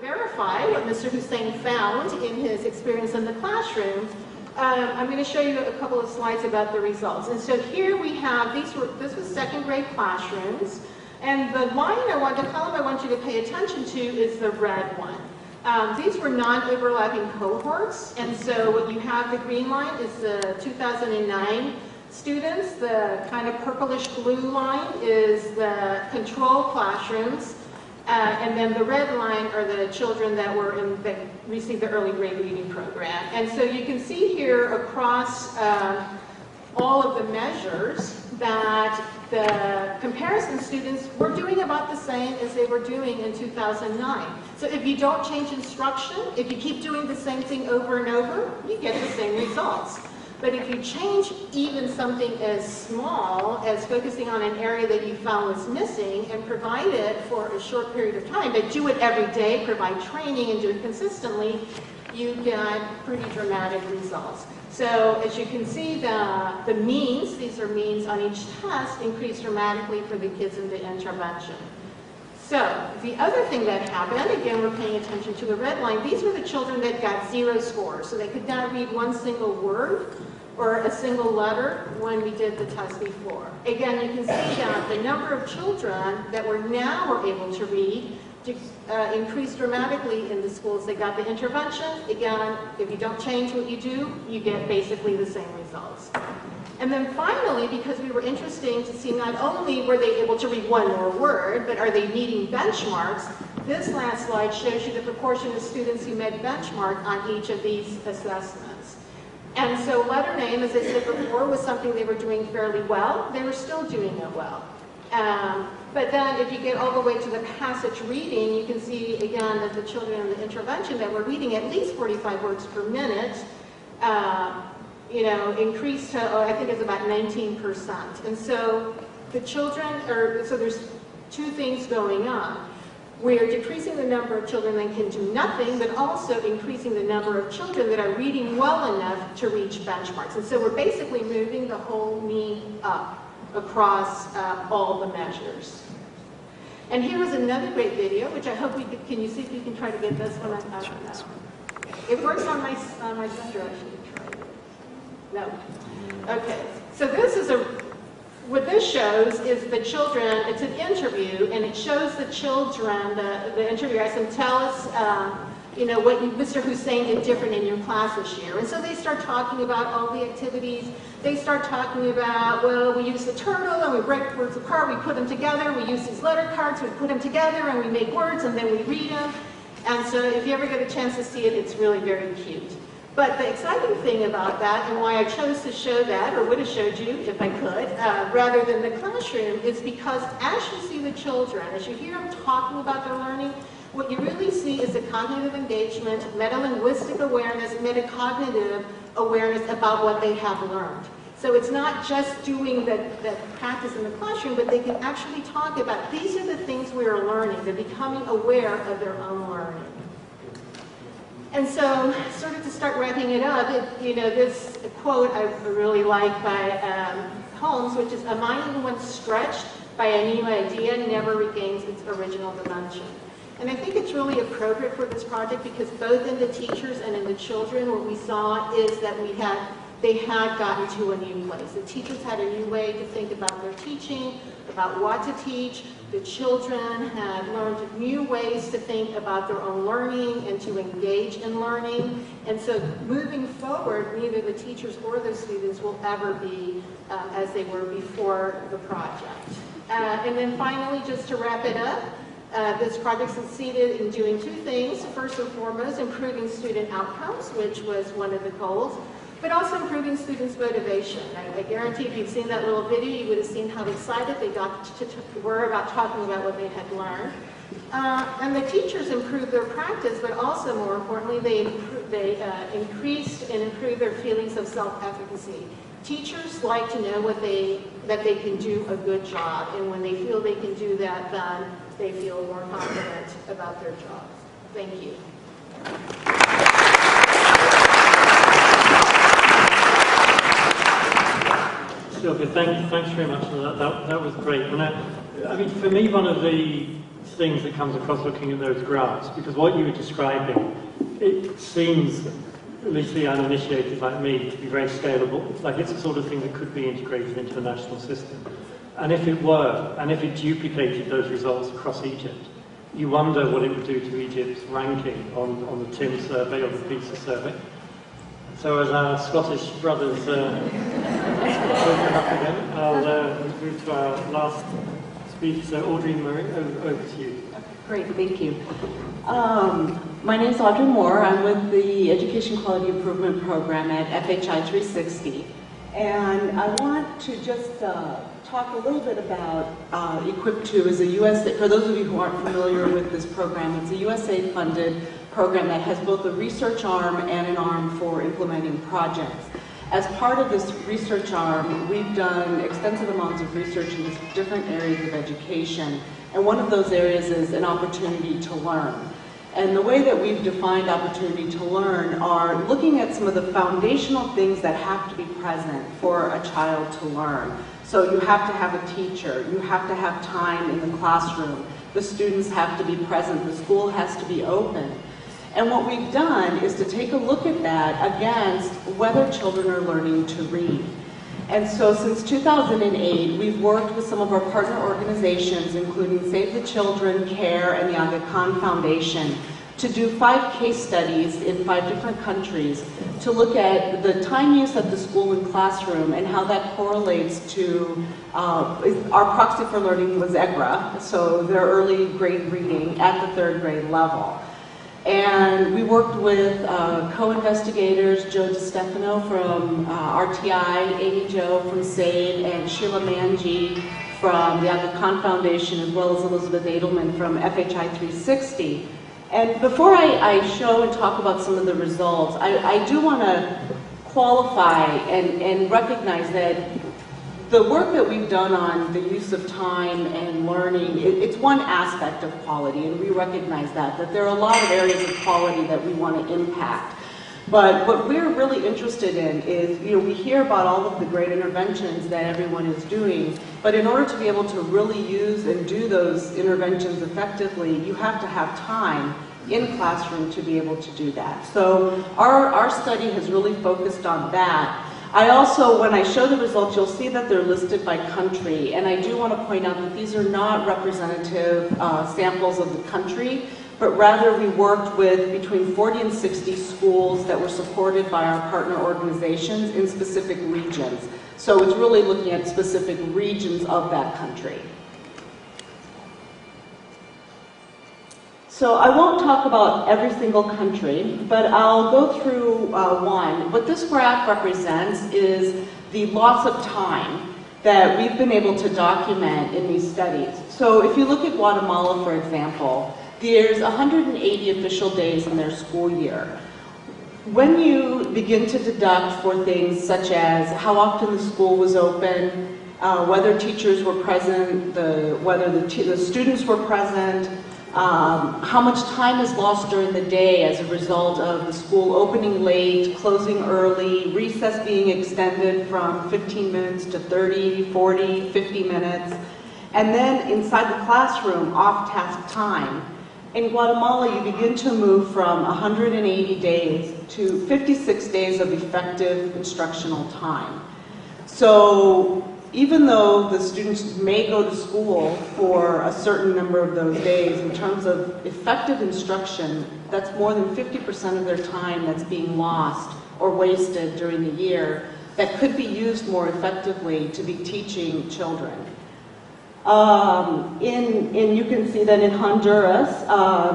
verify what Mr. Hussein found in his experience in the classroom, I'm going to show you a couple of slides about the results. And so here we have, this was second grade classrooms, and the column I want you to pay attention to is the red one. These were non-overlapping cohorts, and so what you have, the green line is the 2009 students, the kind of purplish blue line is the control classrooms, and then the red line are the children that received the early grade reading program. And so you can see here across all of the measures that the comparison students were doing about the same as they were doing in 2009. So if you don't change instruction, if you keep doing the same thing over and over, you get the same results. But if you change even something as small as focusing on an area that you found was missing and provide it for a short period of time, but do it every day, provide training and do it consistently, you get pretty dramatic results. So as you can see, the means, these are means on each test, increase dramatically for the kids in the intervention. So the other thing that happened, again, we're paying attention to the red line, these were the children that got 0 scores. So they could not read one single word or a single letter when we did the test before. Again, you can see that the number of children that were able to read increased dramatically in the schools that got the intervention. Again, if you don't change what you do, you get basically the same results. And then finally, because we were interested to see not only were they able to read one more word, but are they meeting benchmarks, this last slide shows you the proportion of students who met benchmark on each of these assessments. And so letter name, as I said before, was something they were doing fairly well. They were still doing it well. But then if you get all the way to the passage reading, you can see again that the children in the intervention that were reading at least 45 words per minute, increased to, I think it's about 19%. And so the children so there's two things going on. We're decreasing the number of children that can do nothing, but also increasing the number of children that are reading well enough to reach benchmarks. And so we're basically moving the whole mean up across all the measures. And here was another great video, which I hope can you see if you can try to get this one? I don't know. It works on my sister, actually. No. Okay. So this is what this shows is the children, it's an interview, and it shows the children, the interviewer asks them, tell us, what Mr. Hussein did different in your class this year. And so they start talking about all the activities. They start talking about, well, we use the turtle, and we break words apart, we put them together, we use these letter cards, we put them together, and we make words, and then we read them. And so if you ever get a chance to see it, it's really very cute. But the exciting thing about that, and why I chose to show that, or would have showed you if I could, rather than the classroom, is because as you see the children, as you hear them talking about their learning, what you really see is the cognitive engagement, meta-linguistic awareness, metacognitive awareness about what they have learned. So it's not just doing the practice in the classroom, but they can actually talk about, these are the things we are learning. They're becoming aware of their own learning. And so, sort of to start wrapping it up, this quote I really like by Holmes, which is, a mind once stretched by a new idea never regains its original dimension. And I think it's really appropriate for this project because both in the teachers and in the children, what we saw is that they had gotten to a new place. The teachers had a new way to think about their teaching, about what to teach. The children had learned new ways to think about their own learning and to engage in learning. And so moving forward, neither the teachers or the students will ever be as they were before the project. And then finally, just to wrap it up, this project succeeded in doing two things. First and foremost, improving student outcomes, which was one of the goals, but also improving students' motivation. I guarantee if you've seen that little video, you would have seen how excited they were about talking about what they had learned. And the teachers improved their practice, but also, more importantly, they increased and improved their feelings of self-efficacy. Teachers like to know that they can do a good job, and when they feel they can do that, then they feel more confident about their job. Thank you. Sylvia, thanks very much for that. That was great. And I mean, for me, one of the things that comes across looking at those graphs, because what you were describing, it seems, at least the uninitiated like me, to be very scalable. Like it's the sort of thing that could be integrated into a national system. And if it were, and if it duplicated those results across Egypt, you wonder what it would do to Egypt's ranking on the TIM survey or the PISA survey. So as our Scottish brothers open up again, I'll move to our last speaker. So Audrey Murray, over to you. Great, thank you. My name is Audrey Moore. I'm with the Education Quality Improvement Program at FHI 360. And I want to just talk a little bit about EQIP2 is a USA, for those of you who aren't familiar with this program, it's a USA-funded program that has both a research arm and an arm for implementing projects. As part of this research arm, we've done extensive amounts of research in different areas of education, and one of those areas is an opportunity to learn. And the way that we've defined opportunity to learn are looking at some of the foundational things that have to be present for a child to learn. So you have to have a teacher, you have to have time in the classroom, the students have to be present, the school has to be open. And what we've done is to take a look at that against whether children are learning to read. And so since 2008, we've worked with some of our partner organizations, including Save the Children, CARE, and the Aga Khan Foundation, to do 5 case studies in 5 different countries to look at the time use at the school and classroom and how that correlates to, our proxy for learning was EGRA, so their early grade reading at the 3rd grade level. And we worked with co-investigators, Joe DiStefano from RTI, Amy Jo from SAVE, and Sheila Manji from the Aga Khan Foundation, as well as Elizabeth Edelman from FHI 360. And before I show and talk about some of the results, I do want to qualify and recognize that the work that we've done on the use of time and learning, it's one aspect of quality, and we recognize that there are a lot of areas of quality that we want to impact. But what we're really interested in is, we hear about all of the great interventions that everyone is doing, but in order to be able to really use and do those interventions effectively, you have to have time in classroom to be able to do that. So our study has really focused on that. I also, when I show the results, you'll see that they're listed by country, and I do want to point out that these are not representative samples of the country, but rather we worked with between 40 and 60 schools that were supported by our partner organizations in specific regions. So it's really looking at specific regions of that country. So I won't talk about every single country, but I'll go through one. What this graph represents is the loss of time that we've been able to document in these studies. So if you look at Guatemala, for example, there's 180 official days in their school year. When you begin to deduct for things such as how often the school was open, whether teachers were present, whether the students were present, how much time is lost during the day as a result of the school opening late, closing early, recess being extended from 15 minutes to 30, 40, 50 minutes, and then inside the classroom, off-task time. In Guatemala, you begin to move from 180 days to 56 days of effective instructional time. So even though the students may go to school for a certain number of those days, in terms of effective instruction, that's more than 50% of their time that's being lost or wasted during the year that could be used more effectively to be teaching children. You can see that in Honduras,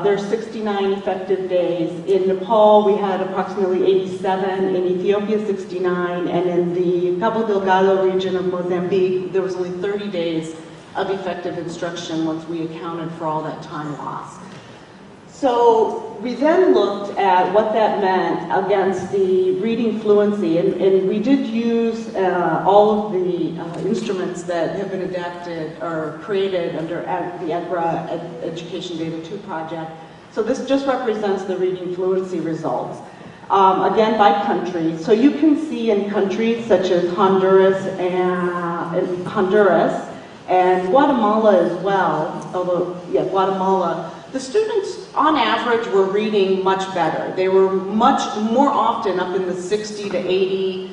there's 69 effective days. In Nepal, we had approximately 87. In Ethiopia, 69. And in the Cabo Delgado region of Mozambique, there was only 30 days of effective instruction once we accounted for all that time lost. So we then looked at what that meant against the reading fluency, and we did use all of the instruments that have been adapted or created under the EGRA Education Data 2 project. So this just represents the reading fluency results. Again, by country. So you can see in countries such as Honduras, And Guatemala as well, although, yeah, Guatemala, the students on average were reading much better. They were much more often up in the 60 to 80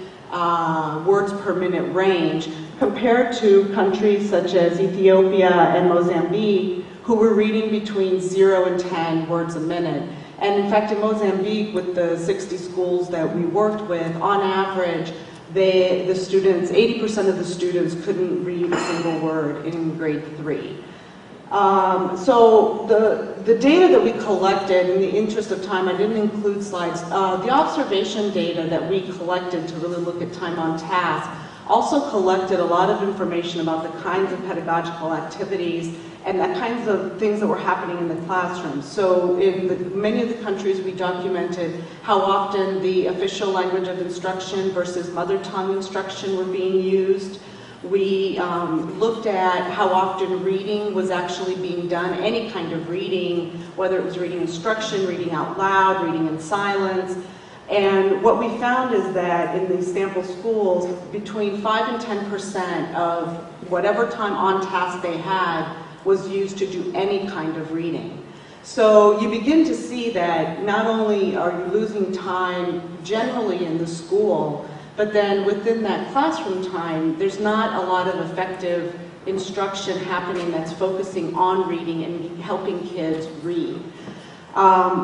words per minute range compared to countries such as Ethiopia and Mozambique, who were reading between 0 and 10 words a minute. And in fact, in Mozambique, with the 60 schools that we worked with, on average, the students, 80% of the students couldn't read a single word in grade 3. So the data that we collected, in the interest of time, I didn't include slides. The observation data that we collected to really look at time on task also collected a lot of information about the kinds of pedagogical activities and the kinds of things that were happening in the classroom. So in many of the countries, we documented how often the official language of instruction versus mother tongue instruction were being used. We looked at how often reading was actually being done, any kind of reading, whether it was reading instruction, reading out loud, reading in silence. And what we found is that in these sample schools, between 5 and 10% of whatever time on task they had was used to do any kind of reading. So you begin to see that not only are you losing time generally in the school, but then within that classroom time, there's not a lot of effective instruction happening that's focusing on reading and helping kids read.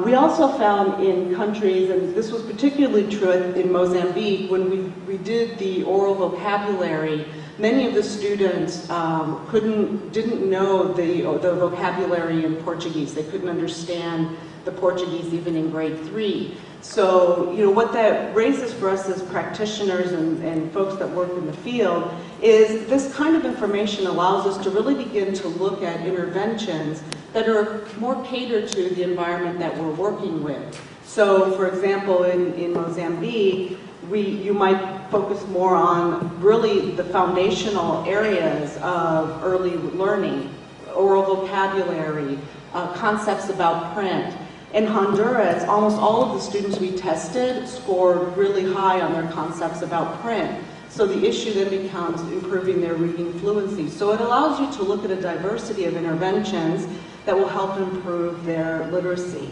We also found in countries, and this was particularly true in Mozambique, when we did the oral vocabulary, many of the students didn't know the vocabulary in Portuguese. They couldn't understand the Portuguese even in grade 3. So, you know, what that raises for us as practitioners and folks that work in the field is this kind of information allows us to really begin to look at interventions that are more catered to the environment that we're working with. So, for example, in Mozambique, you might focus more on really the foundational areas of early learning, oral vocabulary, concepts about print. In Honduras, almost all of the students we tested scored really high on their concepts about print. So the issue then becomes improving their reading fluency. So it allows you to look at a diversity of interventions that will help improve their literacy.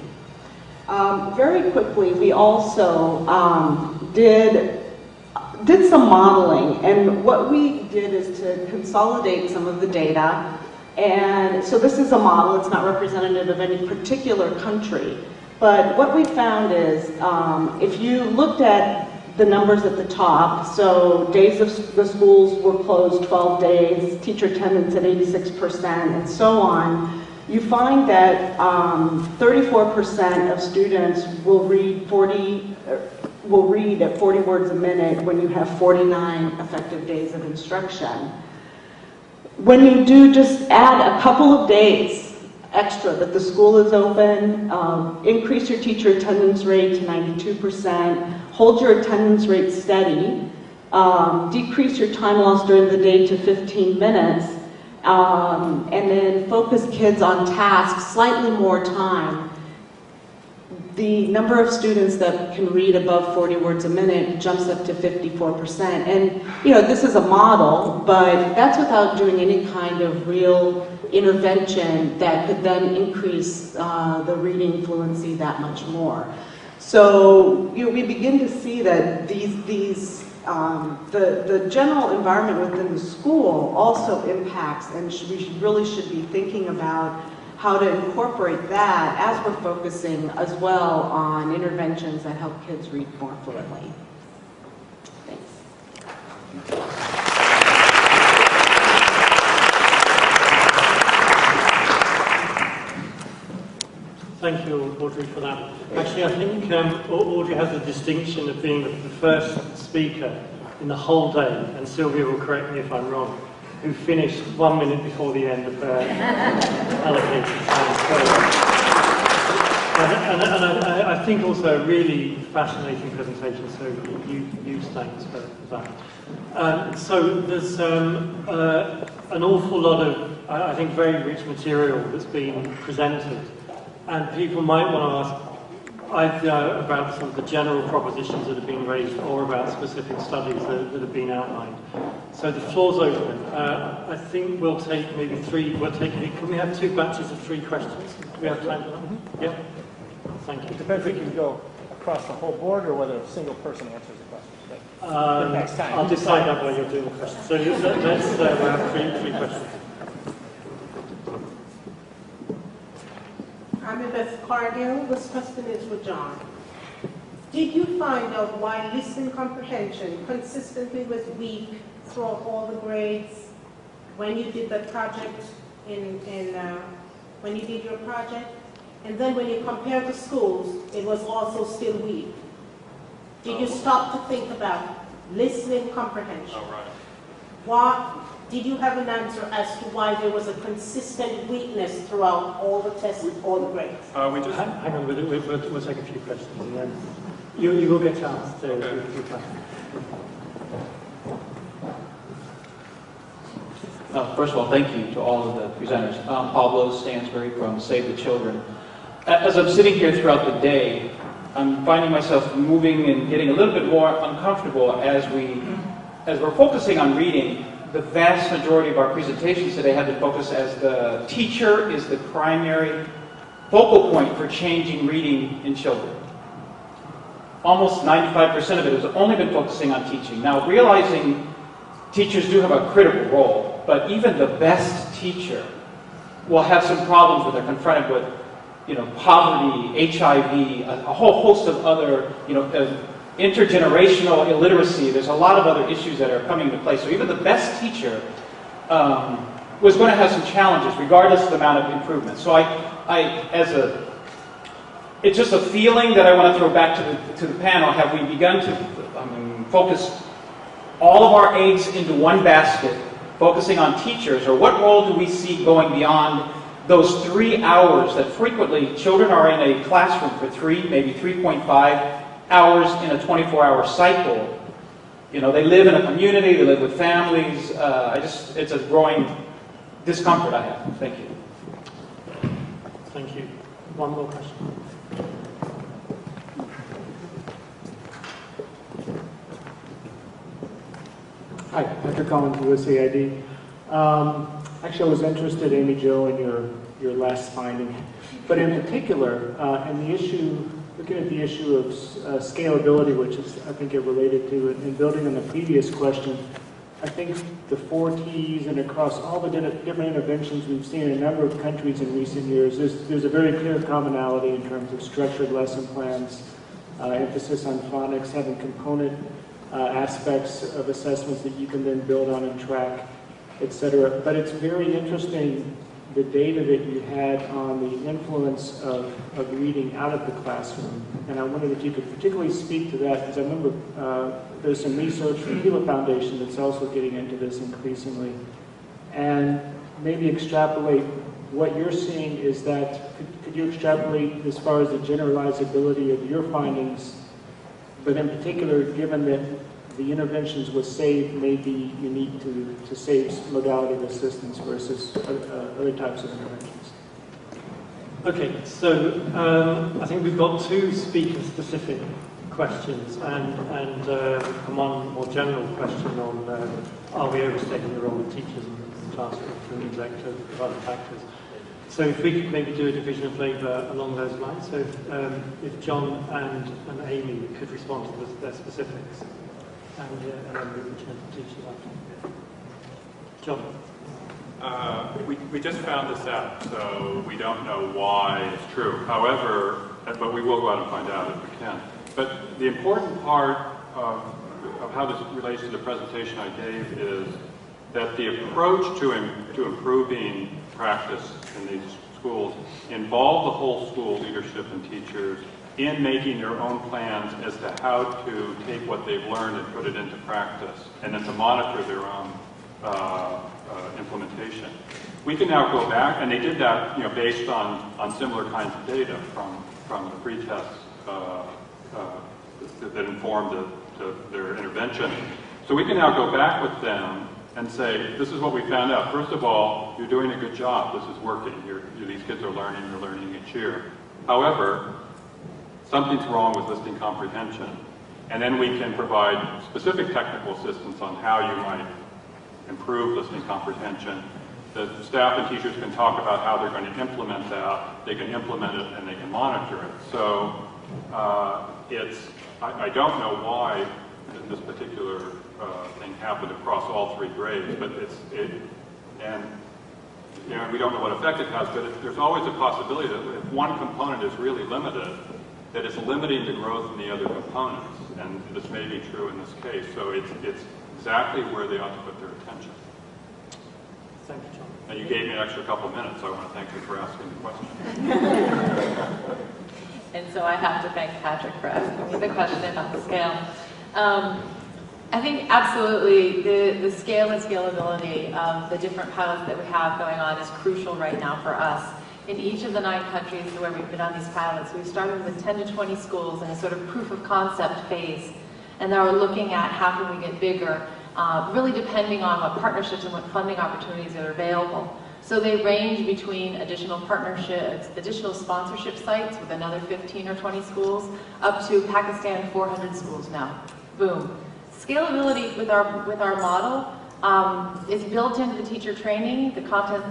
Very quickly, we also did some modeling, and what we did is to consolidate some of the data. And so this is a model, it's not representative of any particular country, but what we found is if you looked at the numbers at the top, so days of the schools were closed 12 days, teacher attendance at 86%, and so on, you find that 34% of students will read at 40 words a minute when you have 49 effective days of instruction. When you do just add a couple of days extra that the school is open, increase your teacher attendance rate to 92%, hold your attendance rate steady, decrease your time loss during the day to 15 minutes, and then focus kids on tasks slightly more time, the number of students that can read above 40 words a minute jumps up to 54%. And, you know, this is a model, but that's without doing any kind of real intervention that could then increase the reading fluency that much more. So, you know, we begin to see that the general environment within the school also impacts, and we really should be thinking about how to incorporate that as we're focusing as well on interventions that help kids read more fluently. Thanks. Thank you, Audrey, for that. Actually, I think Audrey has the distinction of being the first speaker in the whole day, and Sylvia will correct me if I'm wrong, who finished 1 minute before the end of her allocated time. And I think also a really fascinating presentation, so huge thanks for that. So there's an awful lot of, I think, very rich material that's been presented, and people might want to ask, either about some of the general propositions that have been raised or about specific studies that have been outlined. So the floor's open. I think we'll take maybe three. Can we have 2 batches of 3 questions? Do we have time for that? Yeah. Thank you. It depends if you can go across the whole board or whether a single person answers the question. But next time. I'll decide that while you're doing the questions. So let's have 3 questions. I'm Beth Cargill. This question is for John. Did you find out why listening comprehension consistently was weak throughout all the grades when you did the project when you did your project? And then when you compared the schools, it was also still weak. Did you stop to think about listening comprehension? Oh, right. What, did you have an answer as to why there was a consistent weakness throughout all the tests, all the grades? We just Hang on, we'll take a few questions and then you will get a chance to reply. First of all, thank you to all of the presenters. Pablo Stansbury from Save the Children. As I'm sitting here throughout the day, I'm finding myself moving and getting a little bit more uncomfortable as we're focusing on reading. The vast majority of our presentations today had to focus as the teacher is the primary focal point for changing reading in children. Almost 95% of it has only been focusing on teaching. Now, realizing teachers do have a critical role, but even the best teacher will have some problems when they're confronted with, poverty, HIV, a whole host of other, intergenerational illiteracy. There's a lot of other issues that are coming into play. So even the best teacher was going to have some challenges, regardless of the amount of improvement. So it's just a feeling that I want to throw back to the panel. Have we begun to focus all of our eggs into one basket, focusing on teachers, or what role do we see going beyond those 3 hours that frequently children are in a classroom for 3, maybe 3.5 hours in a 24-hour cycle? They live in a community, they live with families. It's a growing discomfort I have. Thank you. Thank you. One more question. Hi, Patrick Collins, USAID. Actually, I was interested, Amy Jo, in your last finding, but in particular, looking at the issue of scalability, which is, I think, it related to, and building on the previous question. I think the 4 T's and across all the different interventions we've seen in a number of countries in recent years, there's a very clear commonality in terms of structured lesson plans, emphasis on phonics, having component aspects of assessments that you can then build on and track, etc. But it's very interesting, the data that you had on the influence of reading out of the classroom. And I wondered if you could particularly speak to that, because I remember there's some research from the Hewlett Foundation that's also getting into this increasingly. And maybe extrapolate what you're seeing is that, could you extrapolate as far as the generalizability of your findings, but in particular, given that the interventions with SAVE may be unique to SAVE's modality of assistance versus other types of interventions. Okay, so I think we've got 2 speaker-specific questions and one more general question on are we overstating the role of teachers in the classroom through neglect of other factors. So if we could maybe do a division of labour along those lines, so if John and Amy could respond to their specifics. And then we return to teachers after. John. we just found this out, so we don't know why it's true. However, but we will go out and find out if we can. But the important part of how this relates to the presentation I gave is that the approach to improving practice in these schools involve the whole school leadership and teachers in making their own plans as to how to take what they've learned and put it into practice, and then to monitor their own implementation. We can now go back, and they did that, based on similar kinds of data from the pre-tests that informed their intervention. So we can now go back with them and say, this is what we found out. First of all, you're doing a good job. This is working. These kids are learning. They're learning each year. However, something's wrong with listening comprehension. And then we can provide specific technical assistance on how you might improve listening comprehension. The staff and teachers can talk about how they're going to implement that. They can implement it and they can monitor it. So I don't know why this particular thing happened across all 3 grades, but and we don't know what effect it has, but there's always a possibility that if one component is really limited, that it's limiting the growth in the other components. And this may be true in this case. So it's exactly where they ought to put their attention. Thank you, John. And you gave me an extra couple minutes, so I want to thank you for asking the question. And so I have to thank Patrick for asking me the question about the scale. I think absolutely the scale and scalability of the different pilots that we have going on is crucial right now for us. In each of the 9 countries where we've been on these pilots, we've started with 10 to 20 schools in a sort of proof of concept phase. And now we're looking at how can we get bigger, really depending on what partnerships and what funding opportunities are available. So they range between additional partnerships, additional sponsorship sites with another 15 or 20 schools, up to Pakistan 400 schools now. Boom. Scalability with our model is built into the teacher training, the content.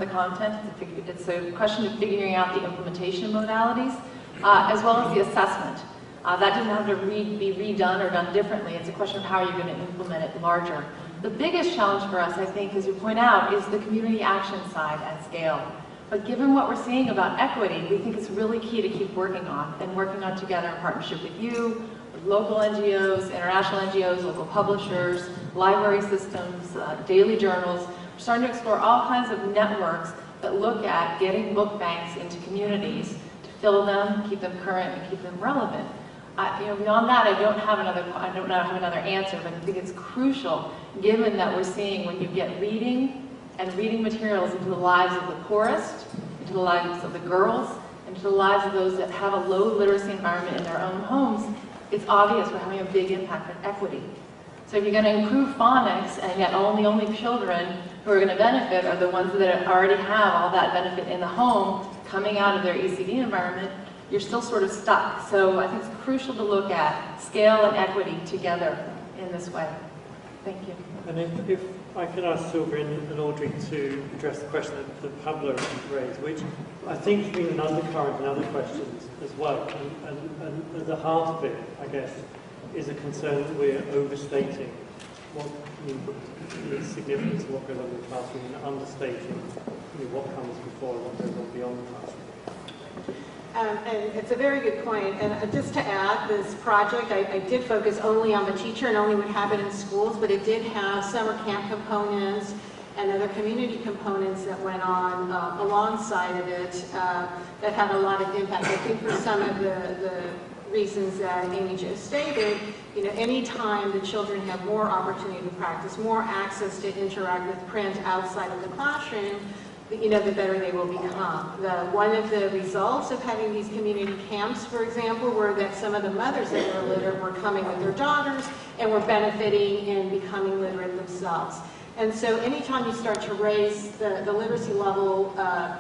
It's a question of figuring out the implementation modalities, as well as the assessment. That doesn't have to be redone or done differently. It's a question of how you're going to implement it larger. The biggest challenge for us, I think, as you point out, is the community action side at scale. But given what we're seeing about equity, we think it's really key to keep working on together in partnership with you, with local NGOs, international NGOs, local publishers, library systems, daily journals. We're starting to explore all kinds of networks that look at getting book banks into communities to fill them, keep them current, and keep them relevant. Beyond that, I don't have another answer, but I think it's crucial, given that we're seeing when you get reading and reading materials into the lives of the poorest, into the lives of the girls, into the lives of those that have a low literacy environment in their own homes, it's obvious we're having a big impact on equity. So if you're going to improve phonics, and yet only children who are going to benefit are the ones that already have all that benefit in the home coming out of their ECD environment, you're still sort of stuck. So I think it's crucial to look at scale and equity together in this way. Thank you. And if I could ask Sylvia and Audrey to address the question that Pablo raised, which I think has been an undercurrent in other questions as well. And at the heart of it, I guess, is a concern that we're overstating what the significance of what goes on in the classroom and understating what comes before and what goes on beyond the classroom. And it's a very good point. And just to add, this project, I did focus only on the teacher and only would have it in schools, but it did have summer camp components and other community components that went on alongside of it that had a lot of impact. I think for some of the reasons that Amy just stated, any time the children have more opportunity to practice, more access to interact with print outside of the classroom, the better they will become. One of the results of having these community camps, for example, were that some of the mothers that were illiterate were coming with their daughters and were benefiting and becoming literate themselves. And so anytime you start to raise the literacy level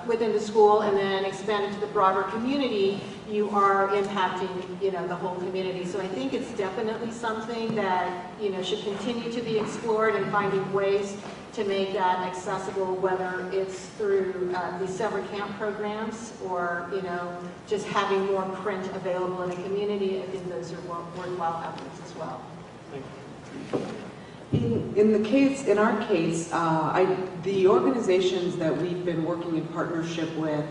within the school and then expand it to the broader community, you are impacting, the whole community. So I think it's definitely something that, should continue to be explored and finding ways to make that accessible, whether it's through these summer camp programs or, just having more print available in the community. I think those are worthwhile efforts as well. Thank you. In our case, the organizations that we've been working in partnership with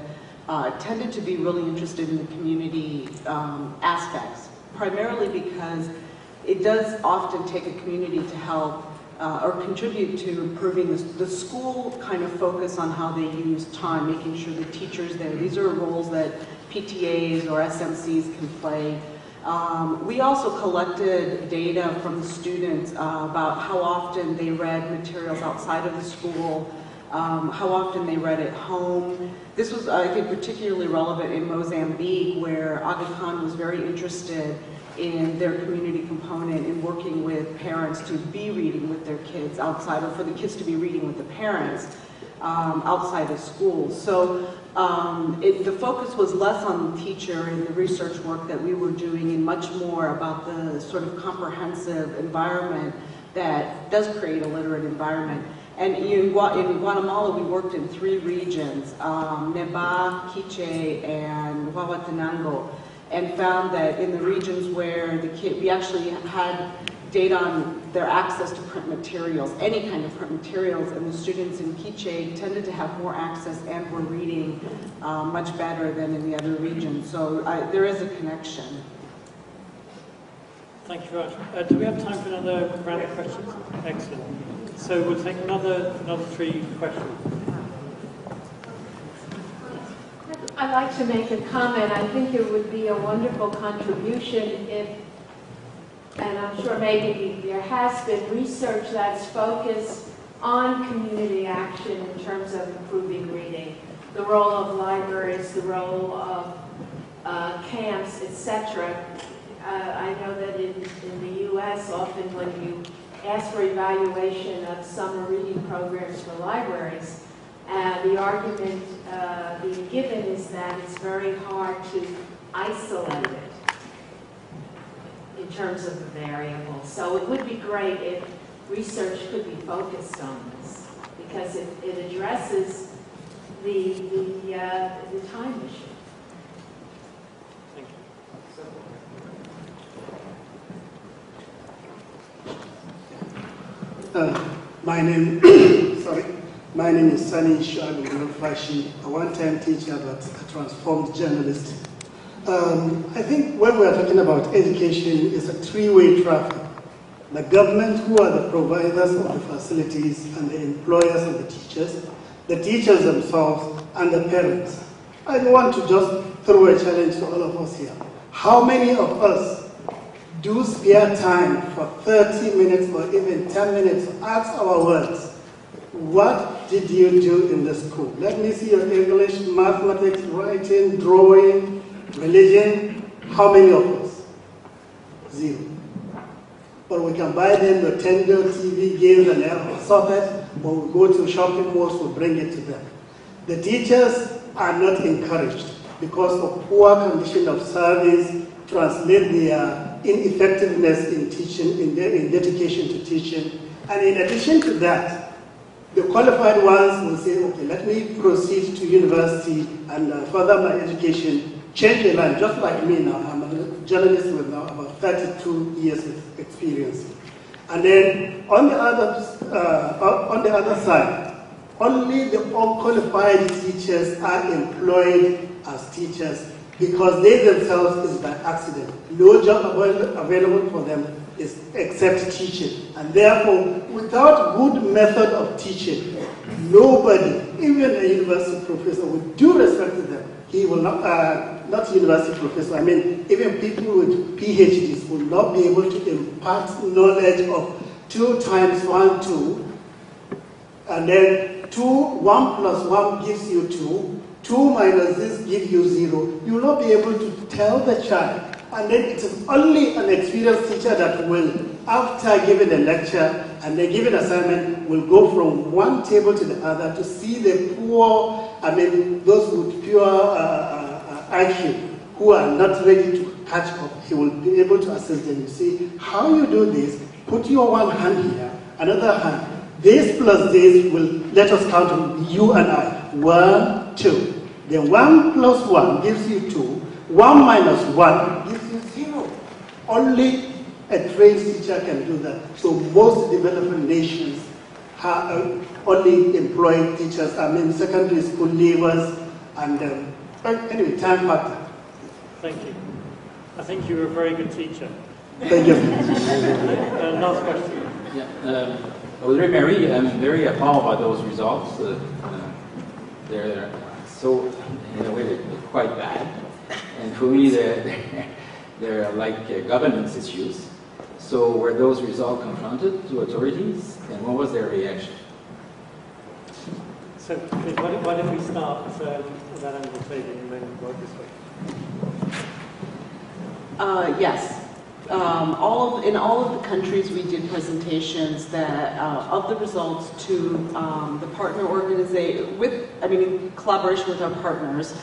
tended to be really interested in the community aspects, primarily because it does often take a community to help or contribute to improving the school kind of focus on how they use time, making sure the teachers there, these are roles that PTAs or SMCs can play. We also collected data from the students about how often they read materials outside of the school, how often they read at home. This was, I think, particularly relevant in Mozambique, where Aga Khan was very interested in their community component in working with parents to be reading with their kids outside, or for the kids to be reading with the parents outside of school. So The focus was less on the teacher and the research work that we were doing and much more about the sort of comprehensive environment that does create a literate environment. And in Guatemala, we worked in 3 regions, Neba, Quiche, and Huehuetenango, and found that in the regions where we actually had data on their access to print materials, any kind of print materials, and the students in Quiche tended to have more access and were reading much better than in the other regions. So there is a connection. Thank you very much. Do we have time for another round of questions? Excellent. So we'll take another 3 questions. I'd like to make a comment. I think it would be a wonderful contribution if, and I'm sure maybe there has been research that's focused on community action in terms of improving reading, the role of libraries, the role of camps, etc. I know that in the U.S., often when you ask for evaluation of summer reading programs for libraries, the argument being given is that it's very hard to isolate it in terms of the variables. So it would be great if research could be focused on this, because it addresses the time issue. Thank you. My name is Sani Shuaib. a one-time teacher but a transformed journalist. I think when we are talking about education, it's a 3-way traffic. The government, who are the providers of the facilities, and the employers of the teachers themselves, and the parents. I want to just throw a challenge to all of us here. How many of us do spare time for 30 minutes or even 10 minutes to ask our words, what did you do in the school? Let me see your English, mathematics, writing, drawing, religion. How many of us? 0. But we can buy them the Nintendo, TV, games, and socket, or we go to shopping malls, we bring it to them. The teachers are not encouraged because of poor condition of service, translate their ineffectiveness in teaching, in dedication to teaching. And in addition to that, the qualified ones will say, okay, let me proceed to university and further my education, change the line, just like me now. I'm a journalist with now about 32 years of experience. And then on the other side, only the unqualified teachers are employed as teachers because they themselves is by accident. No job available for them is except teaching. And therefore, without good method of teaching, nobody, even a university professor, with due respect to them, he will not university professor, I mean, even people with PhDs will not be able to impart knowledge of 2 times 1, 2, and then 1 plus 1 gives you 2, 2 minus this gives you 0. You will not be able to tell the child. And then it is only an experienced teacher that will, after giving a lecture and then giving assignment, will go from one table to the other to see the poor, I mean, those with pure IQ who are not ready to catch up. He will be able to assist them. You see, how you do this, put your one hand here, another hand. This plus this will let us count you and I. 1, 2. Then 1 plus 1 gives you 2. 1 minus 1 gives you 0. Only a trained teacher can do that. So most developing nations have only employ teachers, I mean secondary school leavers, and anyway, time factor. Thank you. I think you were a very good teacher. Thank you. Last question. Yeah, Audrey Mary, I'm very appalled by those results. They're so, in a way, they're quite bad. And for me, they're like governance issues. So were those results confronted to authorities, and what was their reaction? So why don't we start with that angle, and then work this way? Yes. in all of the countries we did presentations that of the results to the partner organization in collaboration with our partners,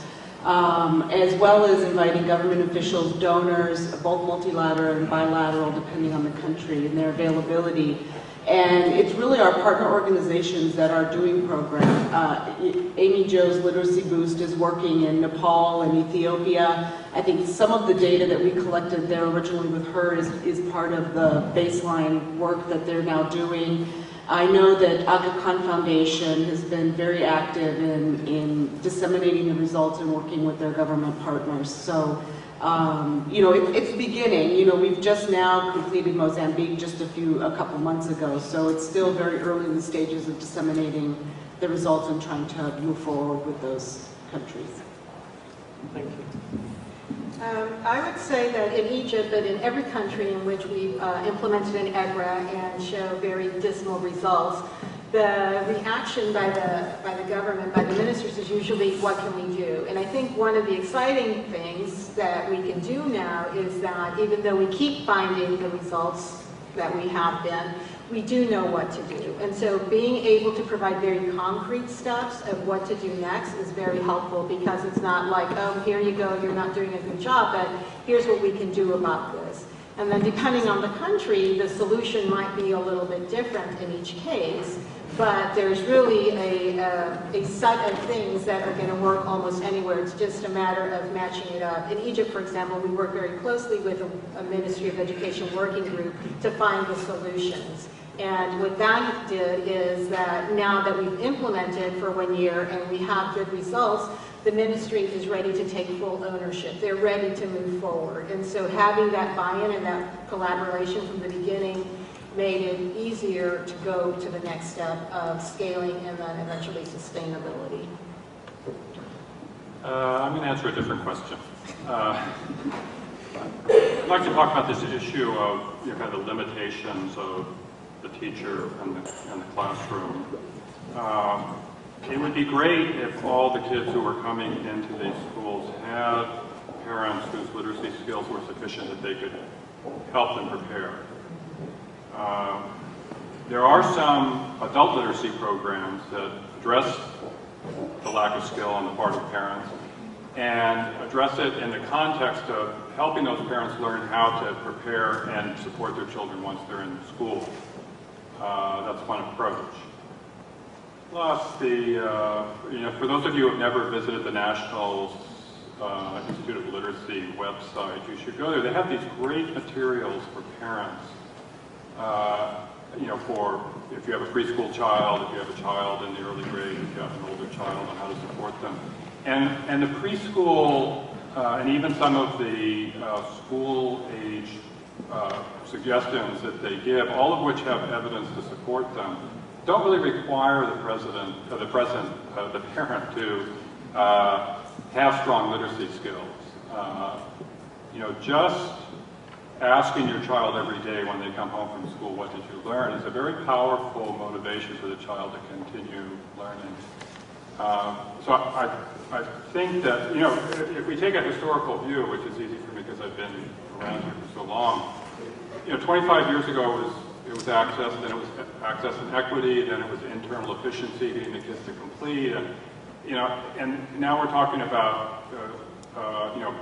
as well as inviting government officials, donors, both multilateral and bilateral, depending on the country and their availability. And it's really our partner organizations that are doing programs. Amy Jo's Literacy Boost is working in Nepal and Ethiopia. I think some of the data that we collected there originally with her is part of the baseline work that they're now doing. I know that Aga Khan Foundation has been very active in disseminating the results and working with their government partners. So, it's beginning. We've just now completed Mozambique just a couple months ago, so it's still very early in the stages of disseminating the results and trying to move forward with those countries. Thank you. I would say that in Egypt, but in every country in which we've implemented an EGRA and show very dismal results, the reaction by the government, by the ministers, is usually, what can we do? And I think one of the exciting things that we can do now is that even though we keep finding the results that we have been, we do know what to do. And so being able to provide very concrete steps of what to do next is very helpful, because it's not like, oh, here you go, you're not doing a good job, but here's what we can do about this. And then depending on the country, the solution might be a little bit different in each case, but there's really a set of things that are going to work almost anywhere. It's just a matter of matching it up. In Egypt, for example, we work very closely with a Ministry of Education working group to find the solutions. And what that did is that now that we've implemented for 1 year and we have good results, the ministry is ready to take full ownership. They're ready to move forward. And so having that buy-in and that collaboration from the beginning made it easier to go to the next step of scaling and then eventually sustainability. I'm going to answer a different question. I'd like to talk about this issue of kind of the limitations of the teacher and the classroom. It would be great if all the kids who were coming into these schools had parents whose literacy skills were sufficient that they could help them prepare. There are some adult literacy programs that address the lack of skill on the part of parents and address it in the context of helping those parents learn how to prepare and support their children once they're in school. That's one approach. Plus, for those of you who have never visited the National Institute of Literacy website, you should go there. They have these great materials for parents. For if you have a preschool child, if you have a child in the early grade, if you have an older child, on how to support them. And the preschool, and even some of the school age suggestions that they give, all of which have evidence to support them, don't really require the parent to have strong literacy skills. Just asking your child every day when they come home from school, what did you learn, is a very powerful motivation for the child to continue learning. So I think that, if we take a historical view, which is easy for me because I've been around here for so long, 25 years ago it was access, then it was access and equity, then it was internal efficiency, getting the kids to complete, and now we're talking about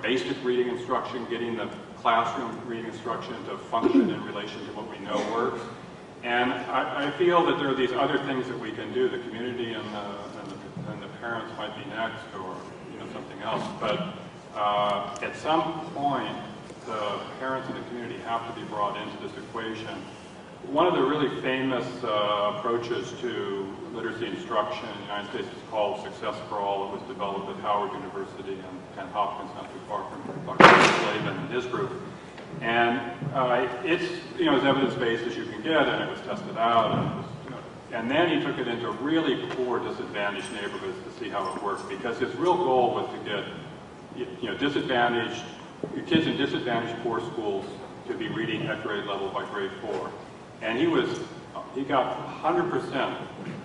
basic reading instruction, getting the classroom reading instruction to function in relation to what we know works. And I feel that there are these other things that we can do. The community and the parents might be next, or something else. But at some point, the parents and the community have to be brought into this equation. One of the really famous approaches to literacy instruction in the United States is called Success for All. It was developed at Howard University and Hopkins, not too far from Dr. Slavin and his group. And it's as evidence-based as you can get, and it was tested out. And then he took it into really poor, disadvantaged neighborhoods to see how it worked, because his real goal was to get disadvantaged kids in disadvantaged poor schools to be reading at grade level by grade 4. And he got 100%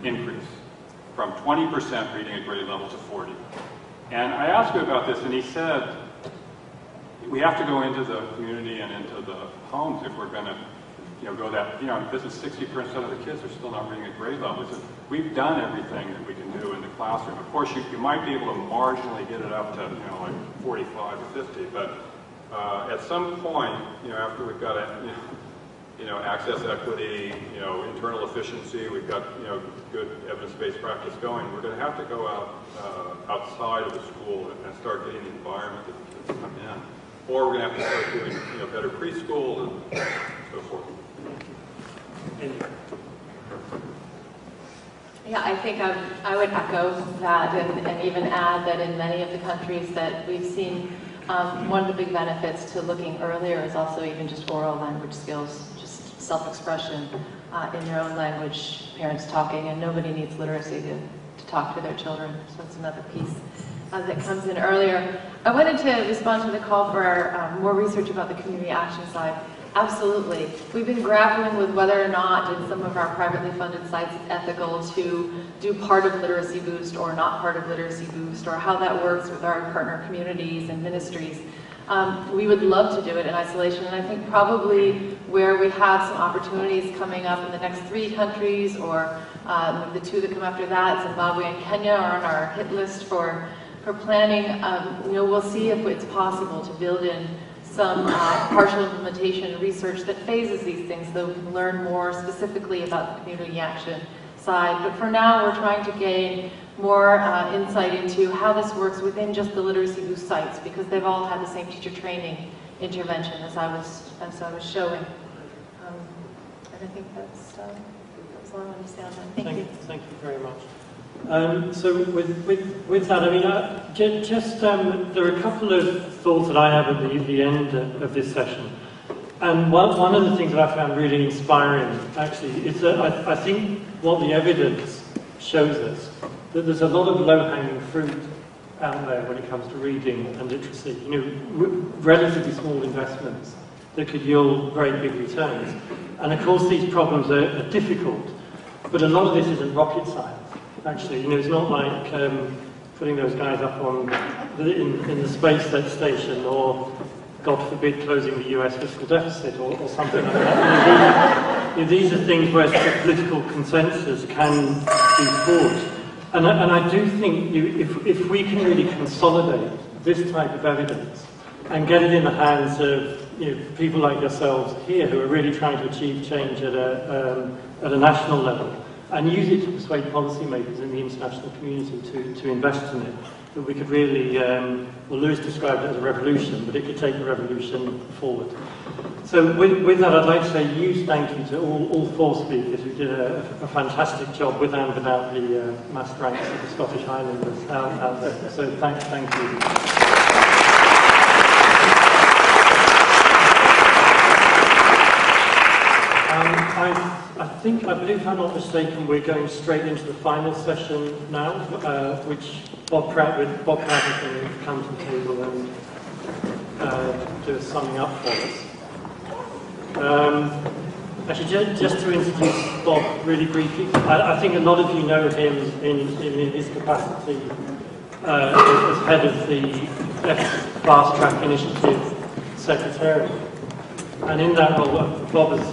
increase from 20% reading at grade level to 40. And I asked him about this, and he said, we have to go into the community and into the homes if we're going to, go that, this is 60% of the kids are still not reading at grade level. We've done everything that we can do in the classroom. Of course, you might be able to marginally get it up to, like 45 or 50, but at some point, after we've got access equity, internal efficiency, we've got, good evidence-based practice going, we're going to have to go out outside of the school and start getting the environment that the kids come in. Or we're going to have to start doing, better preschool and so forth. Yeah, I think I would echo that and even add that in many of the countries that we've seen, one of the big benefits to looking earlier is also even just oral language skills, just self-expression in your own language, parents talking, and nobody needs literacy to talk to their children, so it's another piece that comes in earlier. I wanted to respond to the call for more research about the community action side. Absolutely. We've been grappling with whether or not in some of our privately funded sites it's ethical to do part of Literacy Boost or not part of Literacy Boost, or how that works with our partner communities and ministries. We would love to do it in isolation, and I think probably where we have some opportunities coming up in the next 3 countries, or the 2 that come after that, Zimbabwe and Kenya, are on our hit list for planning. We'll see if it's possible to build in some partial implementation research that phases these things, so we can learn more specifically about the community action side. But for now, we're trying to gain more insight into how this works within just the Literacy Boost sites, because they've all had the same teacher training intervention as I was showing. And I think that's all I want to say on that. Thank you. Thank you very much. So with that, I mean, there are a couple of thoughts that I have at the end of this session. And one of the things that I found really inspiring, actually, is that I think what the evidence shows us, that there's a lot of low-hanging fruit out there when it comes to reading and literacy. Relatively small investments that could yield very big returns. And of course, these problems are difficult, but a lot of this isn't rocket science. Actually, it's not like putting those guys up in the space station, or God forbid, closing the US fiscal deficit or something like that. These are things where the political consensus can be forged. And I do think if we can really consolidate this type of evidence and get it in the hands of people like yourselves here who are really trying to achieve change at a national level, and use it to persuade policymakers in the international community to invest in it, that we could really, well, Lewis described it as a revolution, but it could take the revolution forward. So with that, I'd like to say a huge thank you to all 4 speakers who did a fantastic job with and without the massed ranks of the Scottish Highlanders out there. So thank you. I believe, if I'm not mistaken, we're going straight into the final session now, which Bob Pratt is going to come to the table and do a summing up for us. Actually, just to introduce Bob really briefly, I think a lot of you know him in his capacity as head of the Fast Track Initiative Secretariat. And in that role, Bob has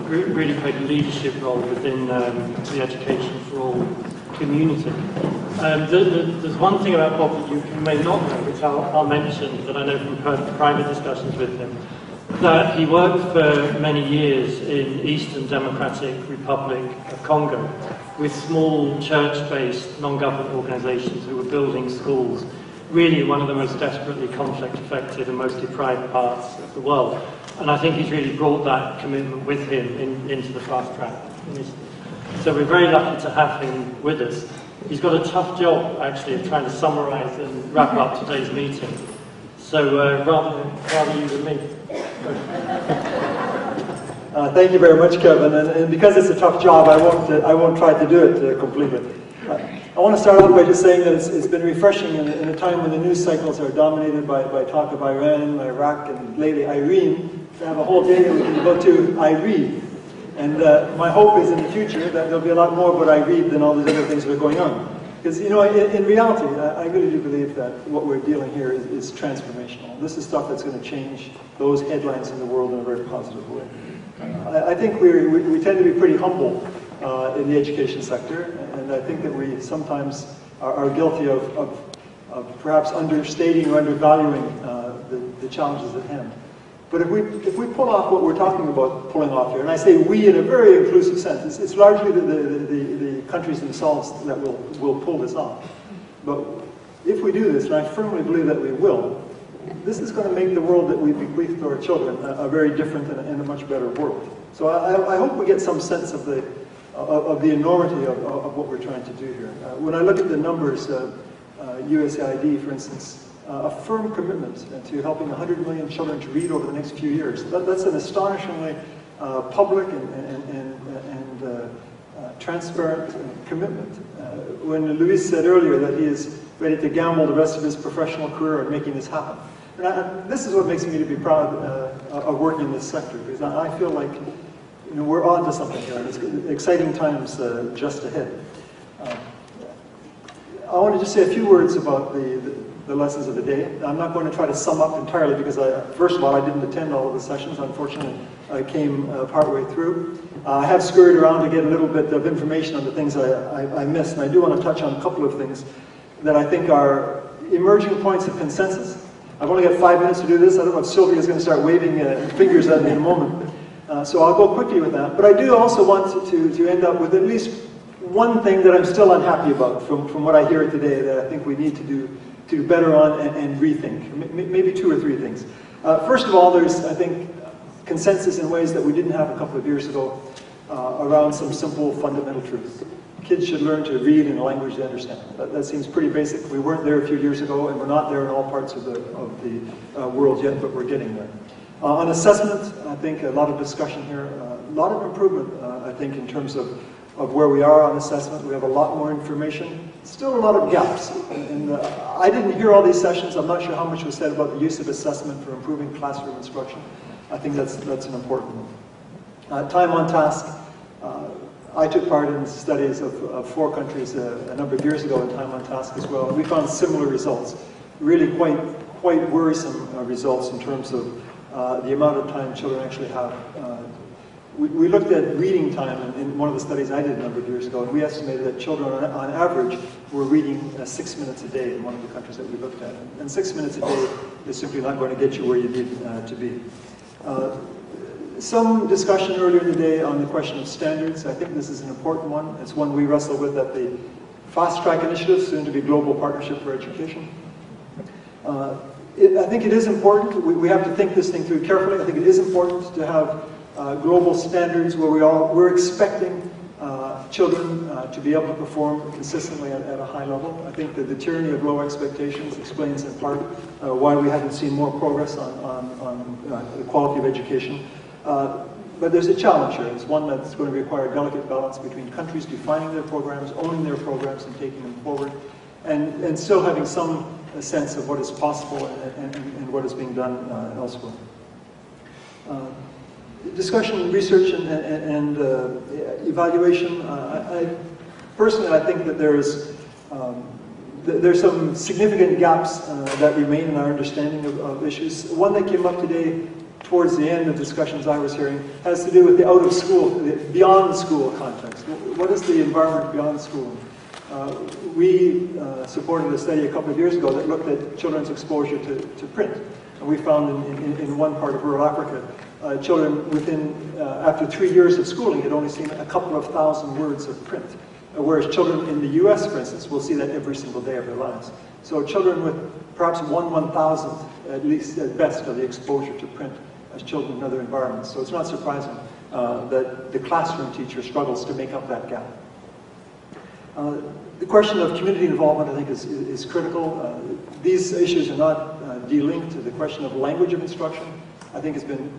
really played a leadership role within the Education for All community. There's one thing about Bob that you may not know, which I'll mention, that I know from private discussions with him, that he worked for many years in Eastern Democratic Republic of Congo with small church-based non-government organizations who were building schools, really one of the most desperately conflict-affected and most deprived parts of the world. And I think he's really brought that commitment with him into the Fast Track Initiative. So we're very lucky to have him with us. He's got a tough job, actually, of trying to summarize and wrap up today's meeting. So rather you than me. Thank you very much, Kevin. And because it's a tough job, I won't try to do it completely. I want to start off by just saying that it's been refreshing in a time when the news cycles are dominated by talk of Iran, Iraq, and lately Irene, to have a whole day that we can go to I read. And my hope is in the future that there'll be a lot more about I read than all these other things that are going on. Because, you know, in reality, I really do believe that what we're dealing here is transformational. This is stuff that's going to change those headlines in the world in a very positive way. I think we tend to be pretty humble in the education sector, and I think that we sometimes are guilty of perhaps understating or undervaluing the challenges at hand. But if we pull off what we're talking about pulling off here, and I say we in a very inclusive sense, it's largely the countries themselves that will pull this off. But if we do this, and I firmly believe that we will, this is going to make the world that we bequeath to our children a very different and a much better world. So I hope we get some sense of the enormity of what we're trying to do here. When I look at the numbers, USAID, for instance, a firm commitment to helping 100 million children to read over the next few years. That's an astonishingly public and transparent commitment. When Luis said earlier that he is ready to gamble the rest of his professional career on making this happen. And this is what makes me to be proud of working in this sector, because I feel like, you know, we're on to something here, and it's exciting times just ahead. I want to just say a few words about the lessons of the day. I'm not going to try to sum up entirely because, first of all, I didn't attend all of the sessions. Unfortunately, I came partway through. I have scurried around to get a little bit of information on the things I missed, and I do want to touch on a couple of things that I think are emerging points of consensus. I've only got 5 minutes to do this. I don't know if Sylvia's going to start waving fingers at me in a moment. So I'll go quickly with that. But I do also want to end up with at least one thing that I'm still unhappy about from what I hear today that I think we need to do better on and rethink. Maybe 2 or 3 things. First of all, there's, I think, consensus in ways that we didn't have a couple of years ago around some simple fundamental truths. Kids should learn to read in a language they understand. That seems pretty basic. We weren't there a few years ago, and we're not there in all parts of the world yet, but we're getting there. On assessment, I think a lot of discussion here, a lot of improvement, I think, in terms of where we are on assessment. We have a lot more information. Still a lot of gaps. And I didn't hear all these sessions. I'm not sure how much was said about the use of assessment for improving classroom instruction. I think that's an important one. Time on task. I took part in studies of 4 countries a number of years ago in time on task as well. And we found similar results. Really quite worrisome results in terms of the amount of time children actually have. We looked at reading time in one of the studies I did a number of years ago, and we estimated that children on average were reading 6 minutes a day in one of the countries that we looked at. And 6 minutes a day is simply not going to get you where you need to be. Some discussion earlier in the day on the question of standards. I think this is an important one. It's one we wrestle with at the Fast Track Initiative, soon to be Global Partnership for Education. I think it is important. We have to think this thing through carefully. I think it is important to have global standards where we're expecting children to be able to perform consistently at a high level. I think that the tyranny of low expectations explains in part why we haven't seen more progress on the quality of education. But there's a challenge here. It's one that's going to require a delicate balance between countries defining their programs, owning their programs, and taking them forward, and still having some sense of what is possible and what is being done elsewhere. Discussion, research, and evaluation. Personally, I think that there's some significant gaps that remain in our understanding of issues. One that came up today towards the end of discussions I was hearing has to do with the out of school, the beyond school context. What is the environment beyond school? We supported a study a couple of years ago that looked at children's exposure to print. And we found in one part of rural Africa, children after 3 years of schooling had only seen a couple of thousand words of print. Whereas children in the US, for instance, will see that every single day of their lives. So children with perhaps 1/1000th, at least at best, of the exposure to print as children in other environments. So it's not surprising that the classroom teacher struggles to make up that gap. The question of community involvement, I think, is critical. These issues are not de-linked to the question of language of instruction. I think it's been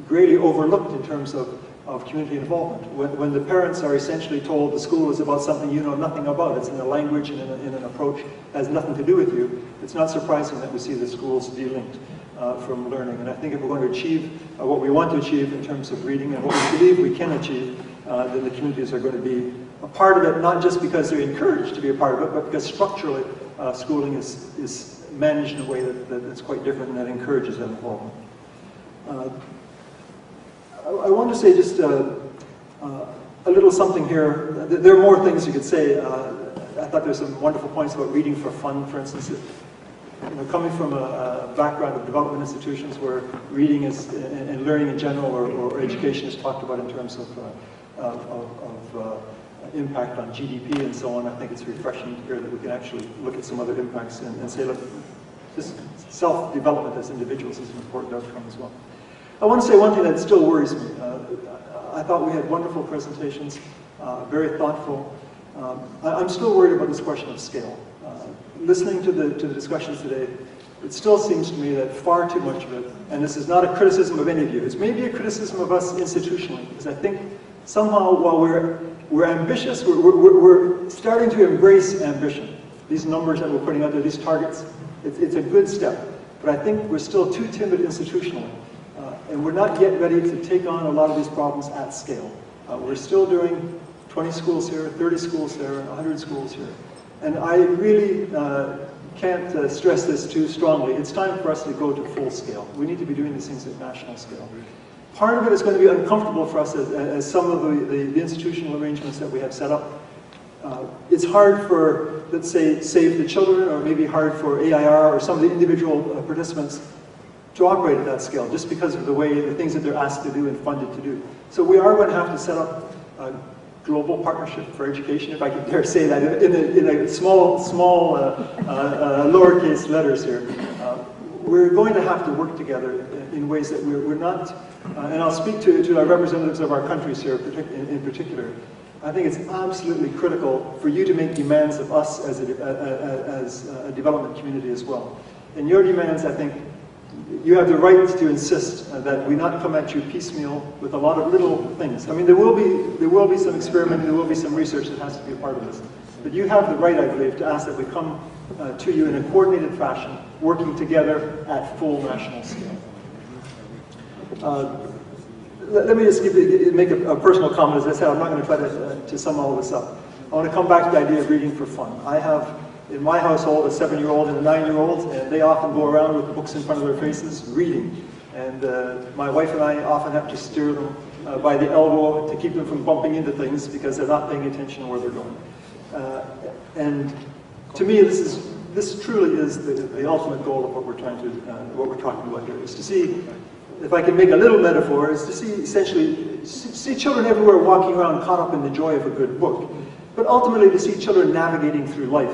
greatly overlooked in terms of community involvement. When the parents are essentially told the school is about something you know nothing about, it's in a language and in an approach that has nothing to do with you, it's not surprising that we see the schools de-linked from learning. And I think if we're going to achieve what we want to achieve in terms of reading and what we believe we can achieve, then the communities are going to be a part of it, not just because they're encouraged to be a part of it, but because structurally schooling is managed in a way that's quite different and that encourages that involvement. I want to say just a little something here. There are more things you could say. I thought there's some wonderful points about reading for fun, for instance. Coming from a background of development institutions where reading is, and learning in general, or education is talked about in terms of impact on GDP and so on, I think it's refreshing to hear that we can actually look at some other impacts and say, look, this self-development as individuals is an important outcome as well. I want to say one thing that still worries me. I thought we had wonderful presentations, very thoughtful. I'm still worried about this question of scale. Listening to the discussions today, it still seems to me that far too much of it, and this is not a criticism of any of you, it's maybe a criticism of us institutionally, because I think somehow while we're ambitious, we're starting to embrace ambition. These numbers that we're putting out there, these targets, it's a good step. But I think we're still too timid institutionally. And we're not yet ready to take on a lot of these problems at scale. We're still doing 20 schools here, 30 schools there, 100 schools here. And I really can't stress this too strongly. It's time for us to go to full scale. We need to be doing these things at national scale. Part of it is going to be uncomfortable for us as some of the institutional arrangements that we have set up. It's hard for, let's say, Save the Children, or maybe hard for AIR or some of the individual participants to operate at that scale, just because of the things that they're asked to do and funded to do. So we are going to have to set up a global partnership for education, if I can dare say that, in a small lowercase letters here. We're going to have to work together in ways that we're not, and I'll speak to our representatives of our countries here in particular. I think it's absolutely critical for you to make demands of us as a development community as well. And your demands, I think, you have the right to insist that we not come at you piecemeal with a lot of little things. I mean, there will be some experimenting, there will be some research that has to be a part of this. But you have the right, I believe, to ask that we come to you in a coordinated fashion, working together at full national scale. Let me just make a personal comment. As I said, I'm not going to try to sum all this up. I want to come back to the idea of reading for fun. I have, in my household, a 7-year-old and a 9-year-old, and they often go around with books in front of their faces, reading. And my wife and I often have to steer them by the elbow to keep them from bumping into things because they're not paying attention where they're going. And to me, this truly is the ultimate goal of what we're talking about here, is to see, if I can make a little metaphor, is to see essentially, see children everywhere walking around caught up in the joy of a good book, but ultimately to see children navigating through life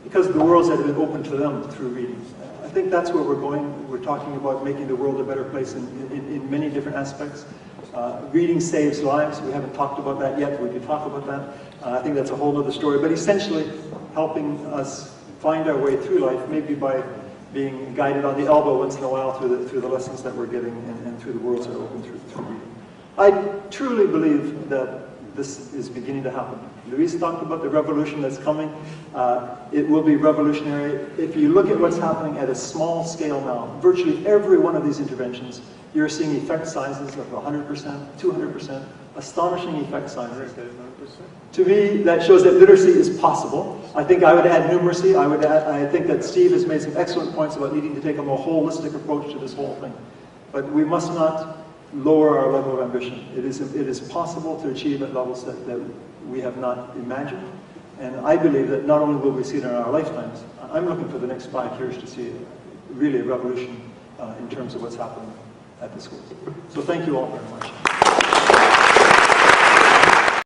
because of the worlds that have been opened to them through reading. I think that's where we're going. We're talking about making the world a better place in many different aspects. Reading saves lives. We haven't talked about that yet. We could talk about that. I think that's a whole other story, but essentially helping us find our way through life, maybe by being guided on the elbow once in a while through the lessons that we're getting and through the worlds that are open through reading. I truly believe that this is beginning to happen. Louise talked about the revolution that's coming. It will be revolutionary. If you look at what's happening at a small scale now, virtually every one of these interventions, you're seeing effect sizes of 100%, 200%, astonishing effect sizes. To me, that shows that literacy is possible. I think I would add numeracy. I think that Steve has made some excellent points about needing to take a more holistic approach to this whole thing. But we must not lower our level of ambition. It is possible to achieve at levels that we have not imagined. And I believe that not only will we see it in our lifetimes, I'm looking for the next 5 years to see really a revolution in terms of what's happening at the schools. So thank you all very much.